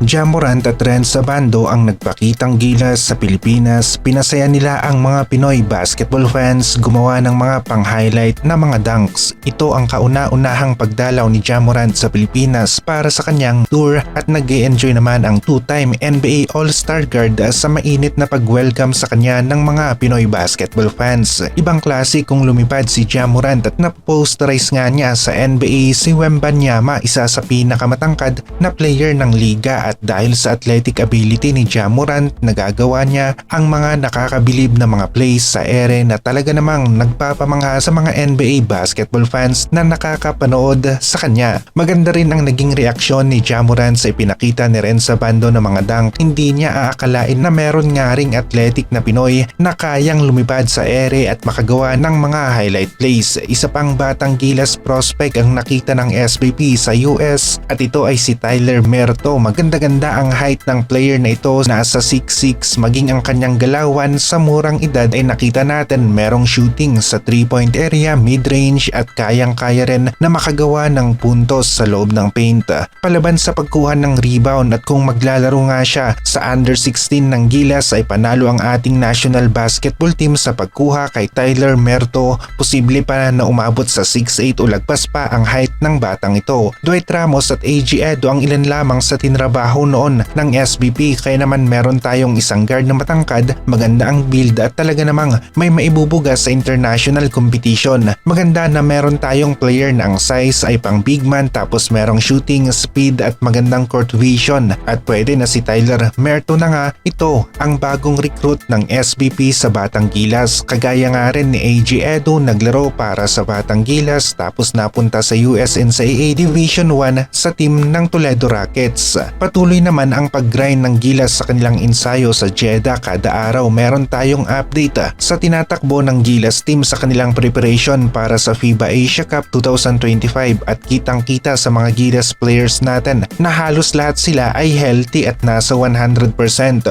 Ja Morant at Renzo Bando ang nagpakitang gilas sa Pilipinas. Pinasaya nila ang mga Pinoy basketball fans gumawa ng mga pang-highlight na mga dunks. Ito ang kauna-unahang pagdalaw ni Ja Morant sa Pilipinas para sa kanyang tour at nag-e-enjoy naman ang two-time NBA All-Star guard sa mainit na pag-welcome sa kanya ng mga Pinoy basketball fans. Ibang klase kung lumipad si Ja Morant at naposterize nga niya sa NBA si Wembanyama, isa sa pinakamatangkad na player ng liga, at dahil sa athletic ability ni Ja Morant, nagagawa niya ang mga nakakabilib na mga plays sa ere na talaga namang nagpapamangha sa mga NBA basketball fans na nakakapanood sa kanya. Maganda rin ang naging reaksyon ni Ja Morant sa ipinakita ni Renzo Bando ng mga dunk. Hindi niya aakalain na meron nga ring athletic na Pinoy na kayang lumipad sa ere at makagawa ng mga highlight plays. Isa pang batang gilas prospect ang nakita ng SBP sa US at ito ay si Tyler Merto. Maganda-ganda ang height ng player na ito, nasa 6'6", maging ang kanyang galawan sa murang edad ay nakita natin merong shooting sa 3-point area, mid-range at kayang-kaya rin na makagawa ng puntos sa loob ng paint. Palaban sa pagkuha ng rebound at kung maglalaro nga siya sa under 16 ng gilas ay panalo ang ating national basketball team sa pagkuha kay Tyler Merto. Posible pa na umabot sa 6'8" o lagpas pa ang height ng batang ito. Dwight Ramos at AG Edo ang ilan lamang sa tinrabaho noon ng SBP, kaya naman meron tayong isang guard na matangkad, maganda ang build at talaga namang may maibubuga sa international competition. Maganda na meron tayong player na ang size ay pang big man, tapos merong shooting, speed at magandang court vision, at pwede na si Tyler Merto na nga. Ito ang bagong recruit ng SBP sa Batang Gilas. Kagaya nga rin ni AG Edo, naglaro para sa Batang Gilas tapos napunta sa USNCAA Division 1 sa team ng Toledo Rockets. Patuloy naman ang pag-grind ng Gilas sa kanilang ensayo sa Jeddah. Kada araw meron tayong update sa tinatakbo ng Gilas team sa kanilang preparation para sa FIBA Asia Cup 2025, at kitang-kita sa mga Gilas players natin na halos lahat sila ay healthy at nasa 100%.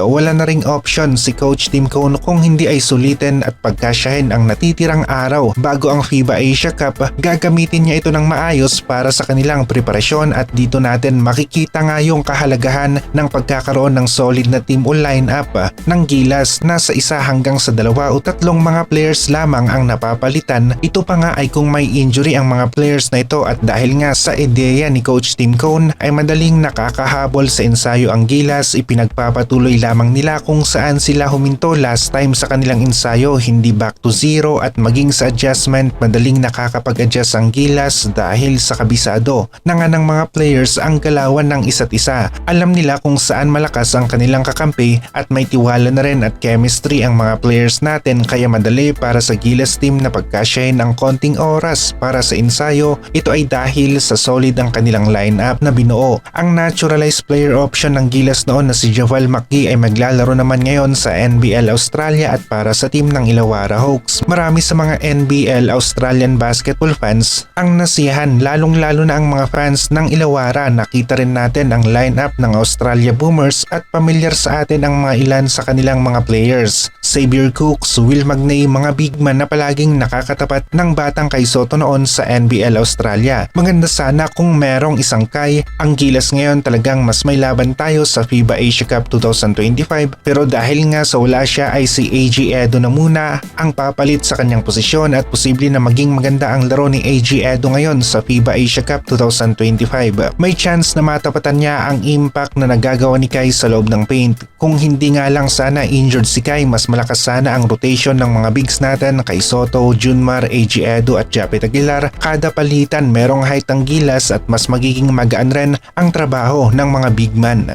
Wala na ring option si Coach Tim Cone kung hindi ay sulitin at pagkasyahin ang natitirang araw bago ang FIBA Asia Cup. Gagamitin niya ito ng maayos para sa kanilang preparasyon, at dito natin makikita nga yung kahalagahan ng pagkakaroon ng solid na team o lineup ng Gilas. Nasa 1 hanggang sa 2 o 3 mga players lamang ang napapalitan. Ito pa nga ay kung may injury ang mga players na ito, at dahil nga sa ideya ni Coach Tim Cone ay madaling nakakahabol sa ensayo ang Gilas. Ipinagpapatuloy lamang nila kung saan sila huminto last time sa kanilang ensayo, hindi back to zero, at maging sa adjustment madaling nakakapag-adjust ang Gilas dahil sa kabisado na nga ng mga players ang galawan ng isa't isa. Alam nila kung saan malakas ang kanilang kakampi at may tiwala na rin at chemistry ang mga players natin, kaya madali para sa Gilas team na pagkasyahin ang konting oras para sa ensayo. Ito ay dahil sa solid ang kanilang lineup na binuo. Ang naturalized player option ng Gilas noon na si Javal McGee ay maglalaro naman ngayon sa NBL Australia at para sa team ng Illawarra Hawks. Marami sa mga NBL Australian basketball fans ang nasiyahan, lalong-lalo na ang mga fans ng Illawarra. Nakita rin natin ang lineup ng Australia Boomers at pamilyar sa atin ang mga ilan sa kanilang mga players. Xavier Cooks, Will Magnay, mga big man na palaging nakakatapat ng batang Kai Sotto noon sa NBL Australia. Maganda sana kung merong isang Kai. Ang Gilas ngayon talagang mas may laban tayo sa FIBA Asia Cup 2025, pero dahil nga sa wala siya ay si AG Edo na muna ang papalit sa kanyang posisyon, at posible na maging maganda ang laro ni AG Edo ngayon sa FIBA Asia Cup 2025. May chance na matapatan niya ang impact na nagagawa ni Kai sa loob ng paint. Kung hindi nga lang sana injured si Kai, mas malakas sana ang rotation ng mga bigs natin, Kai Sotto, Junmar, AG Edo at Japet Aguilar. Kada palitan merong height ang Gilas at mas magiging magaan rin ang trabaho ng mga big man.